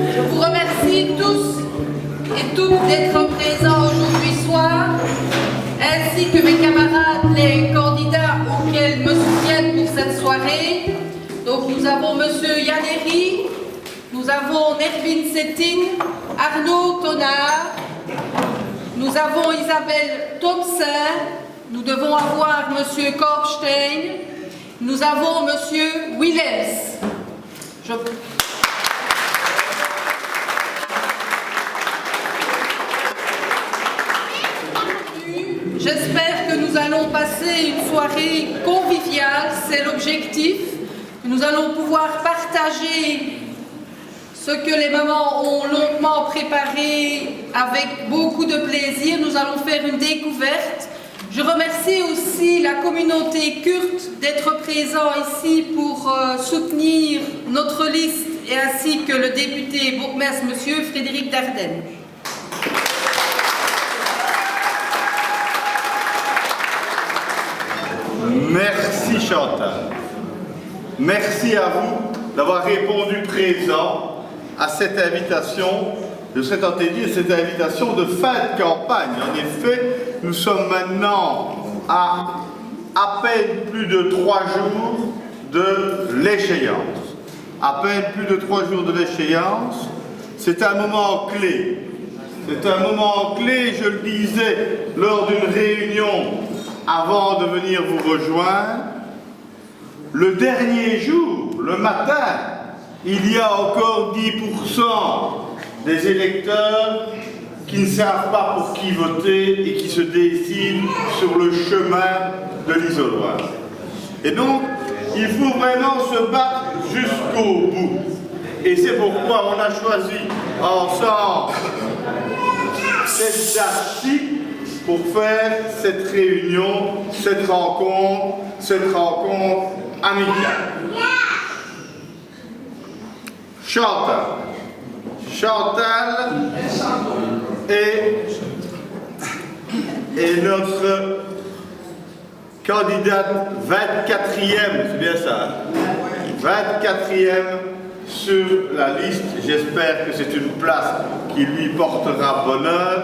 Je vous remercie tous et toutes d'être présents aujourd'hui soir, ainsi que mes camarades, les candidats auxquels me soutiennent pour cette soirée. Donc nous avons Monsieur Yaneri, nous avons Nervin Setting, Arnaud Tonard, nous avons Isabelle Thompson, nous devons avoir Monsieur Korpstein, nous avons Monsieur Willems. J'espère que nous allons passer une soirée conviviale, c'est l'objectif. Nous allons pouvoir partager ce que les mamans ont longuement préparé avec beaucoup de plaisir. Nous allons faire une découverte. Je remercie aussi la communauté kurde d'être présent ici pour soutenir notre liste et ainsi que le député bourgmestre, Monsieur Frédéric Dardenne. Merci Chantal. Merci à vous d'avoir répondu présent à cette invitation de cet atelier, cette invitation de fin de campagne. En effet, nous sommes maintenant à peine plus de 3 jours de l'échéance. À peine plus de 3 jours de l'échéance. C'est un moment clé. C'est un moment clé, je le disais, lors d'une réunion avant de venir vous rejoindre. Le dernier jour le matin, il y a encore 10% des électeurs qui ne savent pas pour qui voter et qui se décident sur le chemin de l'isoloir. Et donc, il faut vraiment se battre jusqu'au bout. Et c'est pourquoi on a choisi ensemble cette date-ci pour faire cette réunion, cette rencontre amicale. Chantal est notre candidate 24e, c'est bien ça, 24e sur la liste. J'espère que c'est une place qui lui portera bonheur.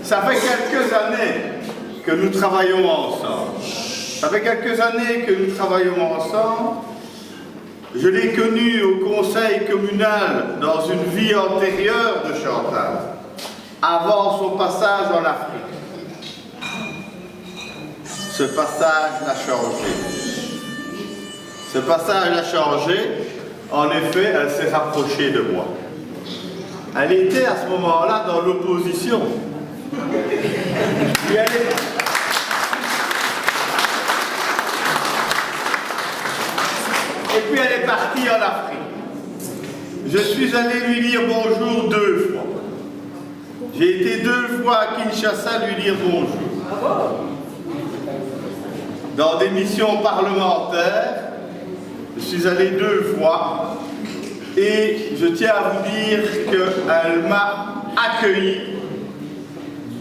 Ça fait quelques années que nous travaillons ensemble. Je l'ai connue au conseil communal dans une vie antérieure de Chantal, avant son passage en Afrique. Ce passage l'a changé. En effet, elle s'est rapprochée de moi. Elle était à ce moment-là dans l'opposition. Et puis elle est partie en Afrique. Je suis allé lui dire bonjour 2 fois. J'ai été 2 fois à Kinshasa lui dire bonjour. Dans des missions parlementaires, je suis allé 2 fois et je tiens à vous dire qu'elle m'a accueilli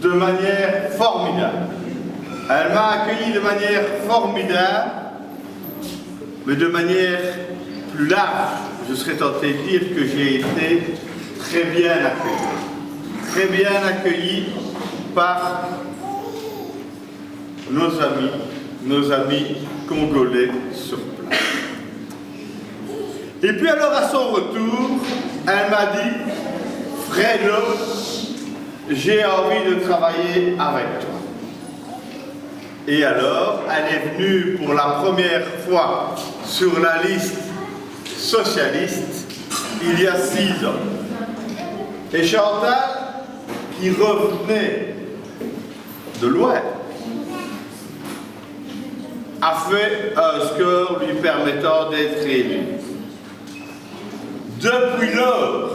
de manière formidable. Mais de manière plus large, je serais tenté de dire que j'ai été très bien accueilli par nos amis congolais sur place. Et puis alors à son retour, elle m'a dit, Fredo, j'ai envie de travailler avec toi. Et alors, elle est venue pour la première fois sur la liste socialiste il y a 6 ans. Et Chantal, qui revenait de loin, a fait un score lui permettant d'être élue. Depuis lors,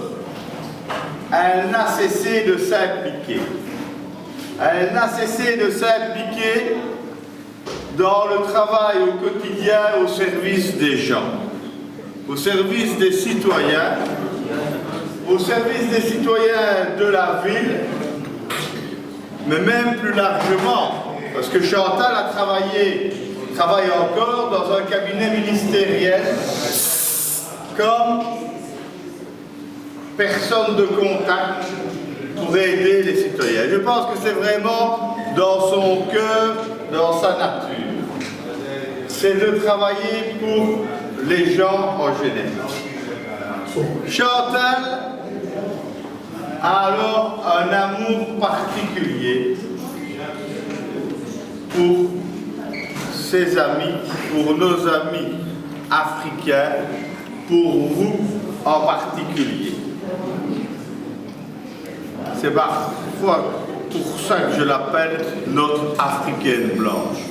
elle n'a cessé de s'impliquer. Dans le travail au quotidien au service des gens, au service des citoyens, de la ville, mais même plus largement, parce que Chantal travaille encore dans un cabinet ministériel comme personne de contact pour aider les citoyens. Je pense que c'est vraiment dans son cœur, dans sa nature. C'est de travailler pour les gens en général. Chantal a alors un amour particulier pour ses amis, pour nos amis africains, pour vous en particulier. C'est parfois pour ça que je l'appelle notre africaine blanche.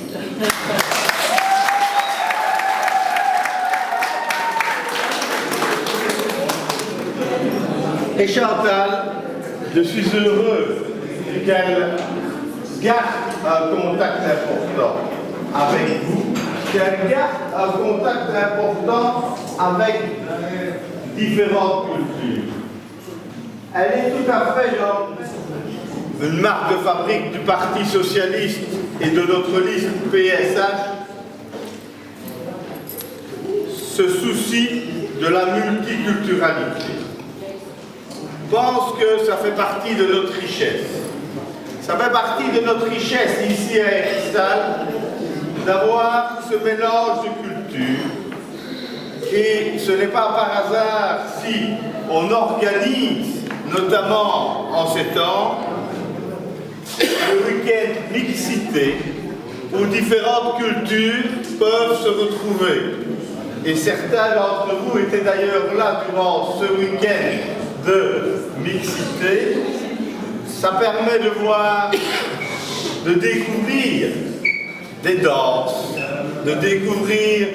Et Chantal, je suis heureux qu'elle garde un contact important avec vous, qu'elle garde un contact important avec différentes cultures. Elle est tout à fait une marque de fabrique du Parti socialiste et de notre liste PSH, ce souci de la multiculturalité. Je pense que ça fait partie de notre richesse. Ça fait partie de notre richesse ici à Herstal d'avoir ce mélange de cultures. Et ce n'est pas par hasard si on organise, notamment en ces temps, le week-end mixité où différentes cultures peuvent se retrouver. et certains d'entre vous étaient d'ailleurs là durant ce week-end de mixité, ça permet de voir, de découvrir des danses, de découvrir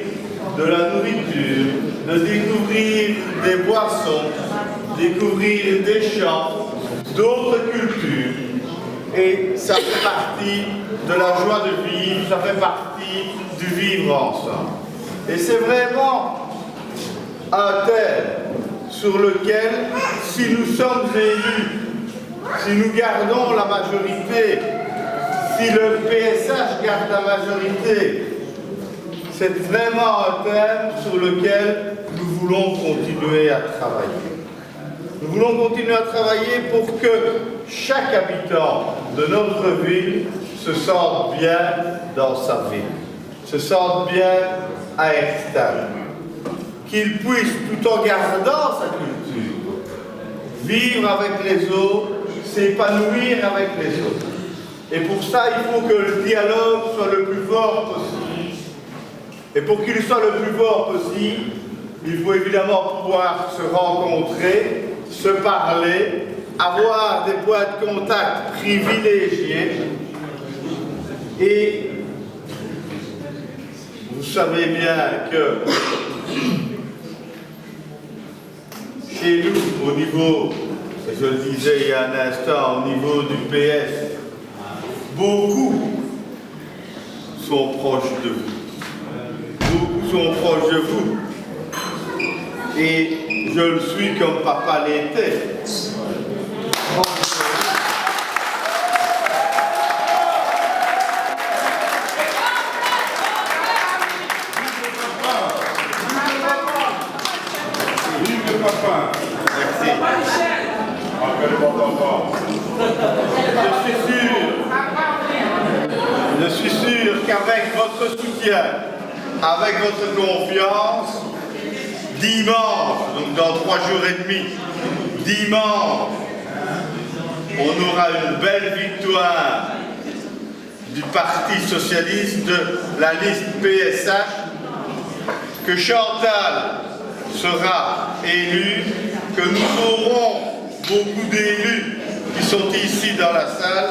de la nourriture, de découvrir des boissons, découvrir des chants, d'autres cultures. Et ça fait partie de la joie de vivre, ça fait partie du vivre ensemble. Et c'est vraiment un thème sur lequel, si nous sommes élus, si nous gardons la majorité, si le PSH garde la majorité, c'est vraiment un thème sur lequel nous voulons continuer à travailler. Nous voulons continuer à travailler pour que chaque habitant de notre ville se sente bien dans sa ville, se sente bien à Herstal, qu'il puisse, tout en gardant sa culture, vivre avec les autres, s'épanouir avec les autres. Et pour ça, il faut que le dialogue soit le plus fort possible. Et pour qu'il soit le plus fort possible, il faut évidemment pouvoir se rencontrer, se parler, avoir des points de contact privilégiés. Et vous savez bien que chez nous, au niveau, je le disais il y a un instant, au niveau du PS, beaucoup sont proches de vous. Beaucoup sont proches de vous. Et je le suis comme papa l'était. Vive papa. Merci. Je suis sûr qu'avec votre soutien, avec votre confiance, dimanche, donc dans 3 jours et demi, dimanche, on aura une belle victoire du Parti Socialiste, de la liste PSH, que Chantal sera élue, que nous aurons beaucoup d'élus qui sont ici dans la salle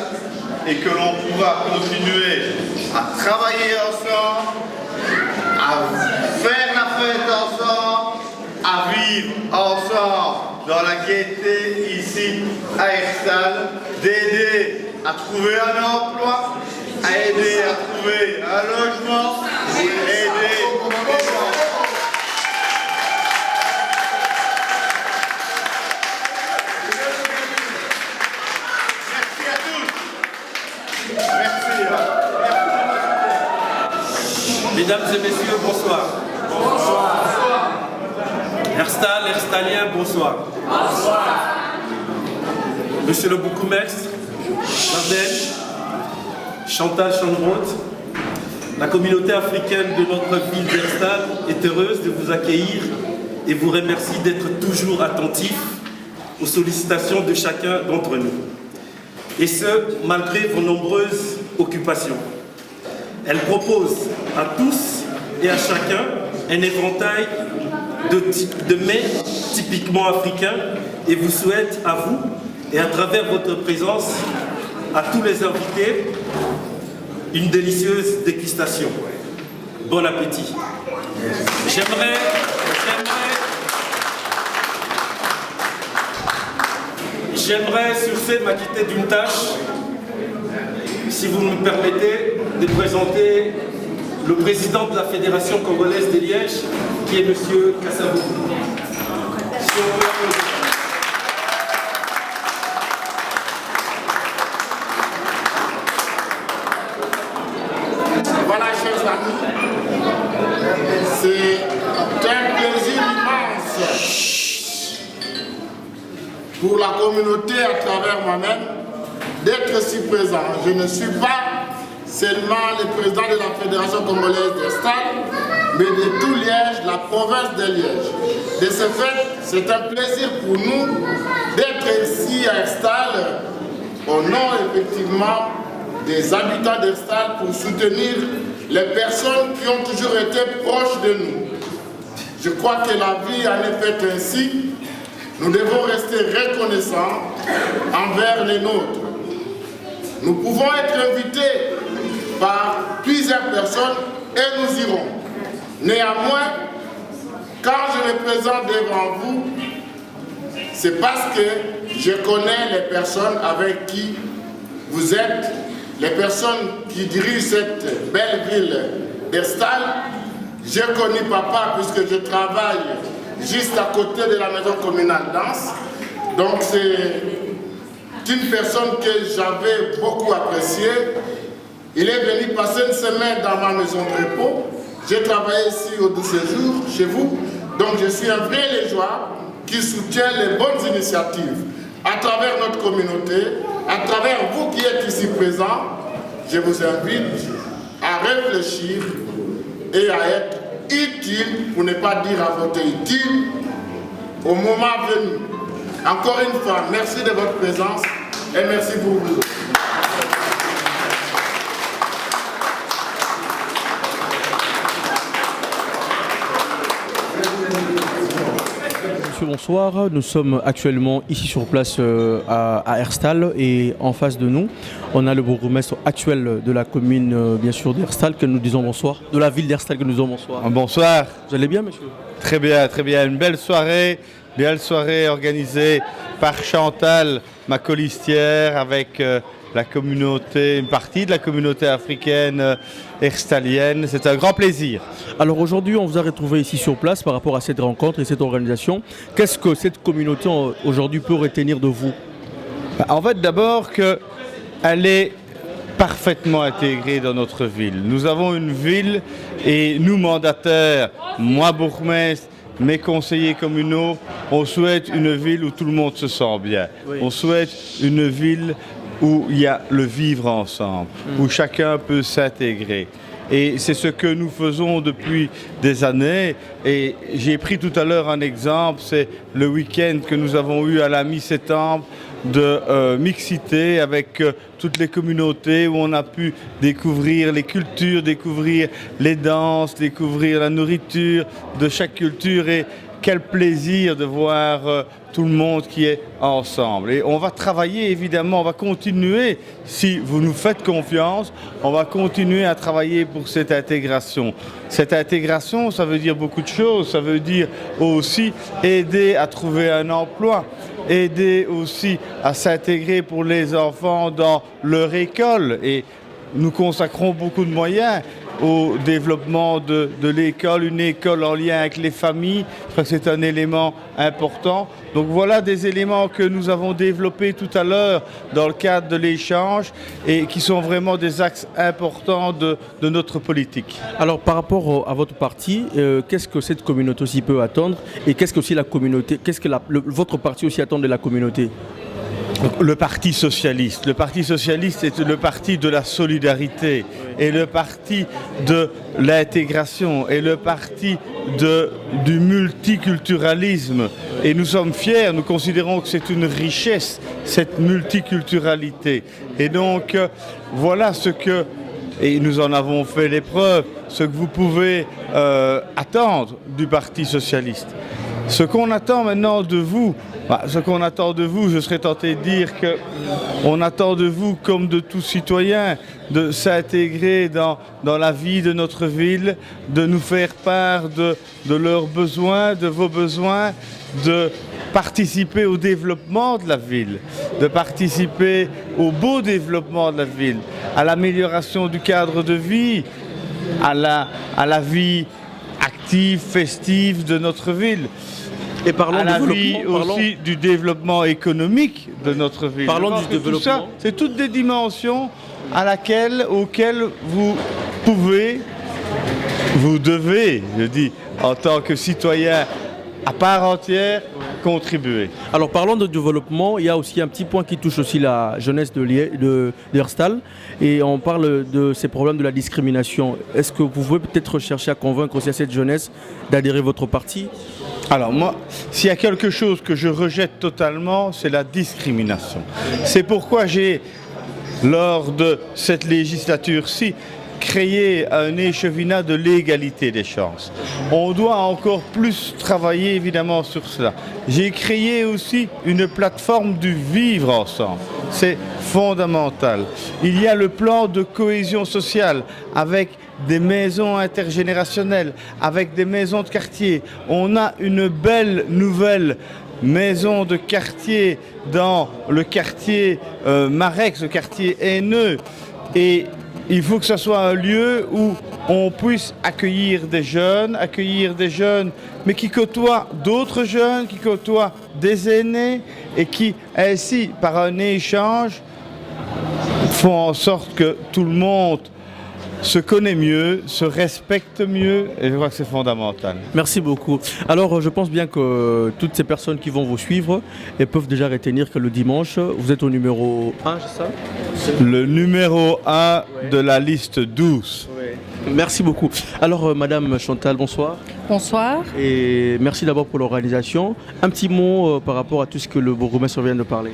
et que l'on pourra continuer à travailler ensemble, à faire la fête ensemble, à vivre ensemble dans la gaieté ici à Herstal, d'aider à trouver un emploi, à aider à trouver un logement, aider Mesdames et messieurs, bonsoir. Bonsoir. Herstal, Herstalien, bonsoir. Bonsoir. Monsieur le Bourgmestre, Marlène, Chantal Chandroth, la communauté africaine de notre ville d'Herstal est heureuse de vous accueillir et vous remercie d'être toujours attentif aux sollicitations de chacun d'entre nous. Et ce, malgré vos nombreuses occupations. Elle propose à tous et à chacun un éventail de mets typiquement africains et vous souhaite à vous et à travers votre présence à tous les invités une délicieuse dégustation. Bon appétit. J'aimerais sur ce m'acquitter d'une tâche, si vous me permettez, de présenter le président de la Fédération congolaise de Liège, qui est M. Kassabou. Voilà, chers amis, c'est un plaisir immense pour la communauté à travers moi-même d'être si présent. Je ne suis pas seulement le président de la Fédération congolaise d'Herstal, mais de tout Liège, la province de Liège. De ce fait, c'est un plaisir pour nous d'être ici à Herstal, au nom effectivement des habitants d'Herstal, pour soutenir les personnes qui ont toujours été proches de nous. Je crois que la vie en est faite ainsi. Nous devons rester reconnaissants envers les nôtres. Nous pouvons être invités par plusieurs personnes et nous irons. Néanmoins, quand je me présente devant vous, c'est parce que je connais les personnes avec qui vous êtes, les personnes qui dirigent cette belle ville d'Herstal. J'ai connu papa puisque je travaille juste à côté de la maison communale d'Ans. Donc c'est une personne que j'avais beaucoup appréciée. Il est venu passer une semaine dans ma maison de repos. J'ai travaillé ici au 12 séjour, chez vous. Donc je suis un vrai Légeois qui soutient les bonnes initiatives à travers notre communauté, à travers vous qui êtes ici présents. Je vous invite à réfléchir et à être utile, pour ne pas dire à voter utile, au moment venu. Encore une fois, merci de votre présence et merci pour vous. Bonsoir, nous sommes actuellement ici sur place à Herstal et en face de nous, on a le bourgmestre actuel de la commune, bien sûr, d'Herstal, que nous disons bonsoir, de la ville d'Herstal que nous disons bonsoir. Bonsoir. Vous allez bien, monsieur? Très bien, très bien. Une belle soirée organisée par Chantal, ma colistière, avec la communauté, une partie de la communauté africaine herstalienne. C'est un grand plaisir. Alors aujourd'hui, on vous a retrouvé ici sur place par rapport à cette rencontre et cette organisation. Qu'est-ce que cette communauté aujourd'hui peut retenir de vous? En fait, d'abord qu'elle est parfaitement intégrée dans notre ville. Nous avons une ville et nous, mandataires, moi, bourgmestre, mes conseillers communaux, on souhaite une ville où tout le monde se sent bien. Oui. On souhaite une ville où il y a le vivre ensemble, où chacun peut s'intégrer. Et c'est ce que nous faisons depuis des années. Et j'ai pris tout à l'heure un exemple, c'est le week-end que nous avons eu à la mi-septembre de mixité avec toutes les communautés où on a pu découvrir les cultures, découvrir les danses, découvrir la nourriture de chaque culture. Et quel plaisir de voir tout le monde qui est ensemble. Et on va travailler, évidemment, on va continuer, si vous nous faites confiance, on va continuer à travailler pour cette intégration. Cette intégration, ça veut dire beaucoup de choses. Ça veut dire aussi aider à trouver un emploi, aider aussi à s'intégrer pour les enfants dans leur école. Et nous consacrons beaucoup de moyens au développement de l'école, une école en lien avec les familles. Je crois que c'est un élément important. Donc voilà des éléments que nous avons développés tout à l'heure dans le cadre de l'échange et qui sont vraiment des axes importants de notre politique. Alors par rapport à votre parti, qu'est-ce que cette communauté aussi peut attendre et qu'est-ce que aussi la communauté, votre parti aussi attend de la communauté? Le Parti socialiste. Le Parti socialiste est le parti de la solidarité et le parti de l'intégration et le parti du multiculturalisme. Et nous sommes fiers, nous considérons que c'est une richesse, cette multiculturalité. Et donc, voilà ce que, et nous en avons fait les preuves, ce que vous pouvez attendre du Parti socialiste. Ce qu'on attend maintenant de vous, je serais tenté de dire qu'on attend de vous, comme de tous citoyens, de s'intégrer dans la vie de notre ville, de nous faire part de leurs besoins, de vos besoins, de participer au développement de la ville, de participer au beau développement de la ville, à l'amélioration du cadre de vie, à la vie festive de notre ville. Et parlons à la vie aussi du développement économique de notre ville. Parlons du développement. Tout ça, c'est toutes des dimensions auxquelles vous pouvez, vous devez, je dis, en tant que citoyen à part entière, contribuer. Alors parlons de développement, il y a aussi un petit point qui touche aussi la jeunesse de Herstal et on parle de ces problèmes de la discrimination. Est-ce que vous pouvez peut-être chercher à convaincre aussi à cette jeunesse d'adhérer à votre parti? Alors moi, s'il y a quelque chose que je rejette totalement, c'est la discrimination. C'est pourquoi j'ai, lors de cette législature-ci, créer un échevinat de l'égalité des chances. On doit encore plus travailler évidemment sur cela. J'ai créé aussi une plateforme du vivre ensemble. C'est fondamental. Il y a le plan de cohésion sociale avec des maisons intergénérationnelles, avec des maisons de quartier. On a une belle nouvelle maison de quartier dans le quartier Marex, le quartier Haineux. Et il faut que ce soit un lieu où on puisse accueillir des jeunes, mais qui côtoient d'autres jeunes, qui côtoient des aînés et qui, ainsi, par un échange, font en sorte que tout le monde se connaît mieux, se respecte mieux, et je crois que c'est fondamental. Merci beaucoup. Alors, je pense bien que toutes ces personnes qui vont vous suivre, elles peuvent déjà retenir que le dimanche, vous êtes au numéro 1, c'est ça? Le numéro 1 de la liste 12. Merci beaucoup. Alors, Madame Chantal, bonsoir. Bonsoir. Et merci d'abord pour l'organisation. Un petit mot par rapport à tout ce que le bourgmestre vient de parler.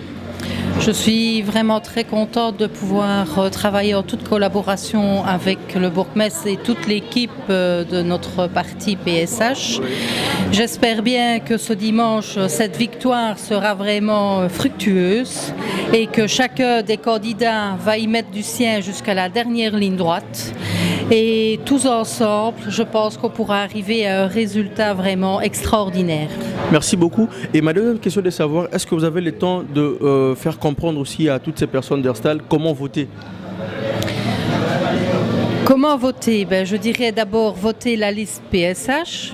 Je suis vraiment très contente de pouvoir travailler en toute collaboration avec le bourgmestre et toute l'équipe de notre parti PSH. J'espère bien que ce dimanche, cette victoire sera vraiment fructueuse et que chacun des candidats va y mettre du sien jusqu'à la dernière ligne droite. Et tous ensemble, je pense qu'on pourra arriver à un résultat vraiment extraordinaire. Merci beaucoup. Et ma deuxième question est de savoir, est-ce que vous avez le temps de faire comprendre aussi à toutes ces personnes d'Herstal comment voter? Comment voter? Je dirais d'abord voter la liste PSH.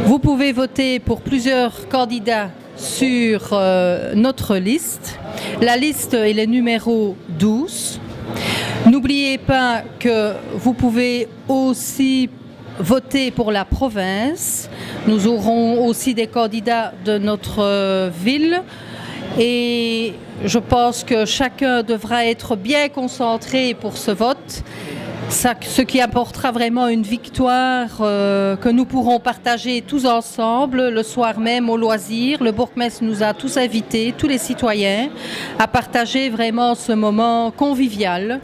Vous pouvez voter pour plusieurs candidats sur notre liste. La liste est le numéro 12. N'oubliez pas que vous pouvez aussi voter pour la province. Nous aurons aussi des candidats de notre ville et je pense que chacun devra être bien concentré pour ce vote, ce qui apportera vraiment une victoire que nous pourrons partager tous ensemble le soir même au loisir. Le bourgmestre nous a tous invités, tous les citoyens, à partager vraiment ce moment convivial.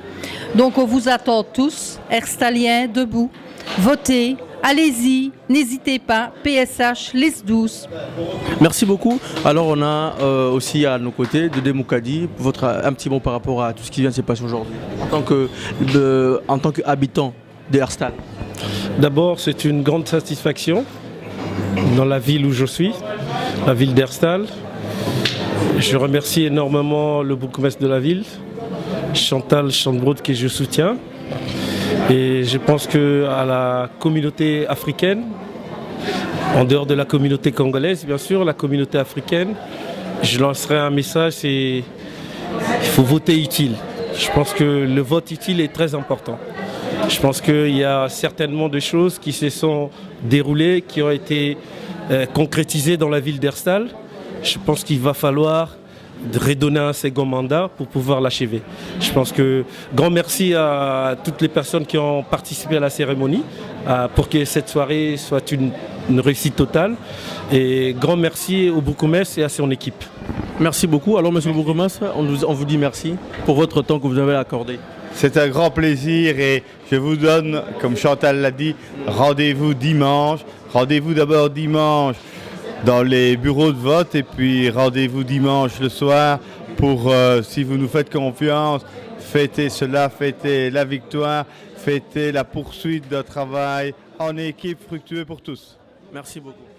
Donc on vous attend tous, Herstaliens, debout, votez, allez-y, n'hésitez pas, PSH, liste 12. Merci beaucoup. Alors on a aussi à nos côtés Dédé Moukadi, un petit mot par rapport à tout ce qui vient de se passer aujourd'hui, en tant qu'habitant de Herstal. D'abord, c'est une grande satisfaction dans la ville où je suis, la ville d'Herstal. Je remercie énormément le bourgmestre de la ville, Chantal Chandbrod, que je soutiens. Et je pense qu'à la communauté africaine, en dehors de la communauté congolaise, bien sûr, la communauté africaine, je lancerai un message, c'est il faut voter utile. Je pense que le vote utile est très important. Je pense qu'il y a certainement des choses qui se sont déroulées, qui ont été concrétisées dans la ville d'Herstal. Je pense qu'il va falloir redonner un second mandat pour pouvoir l'achever. Je pense que grand merci à toutes les personnes qui ont participé à la cérémonie pour que cette soirée soit une réussite totale. Et grand merci au bourgmestre et à son équipe. Merci beaucoup. Alors monsieur le bourgmestre, on vous dit merci pour votre temps que vous avez accordé. C'est un grand plaisir et je vous donne, comme Chantal l'a dit, rendez-vous dimanche. Rendez-vous d'abord dimanche dans les bureaux de vote et puis rendez-vous dimanche le soir pour, si vous nous faites confiance, fêter cela, fêter la victoire, fêter la poursuite d'un travail en équipe fructueux pour tous. Merci beaucoup.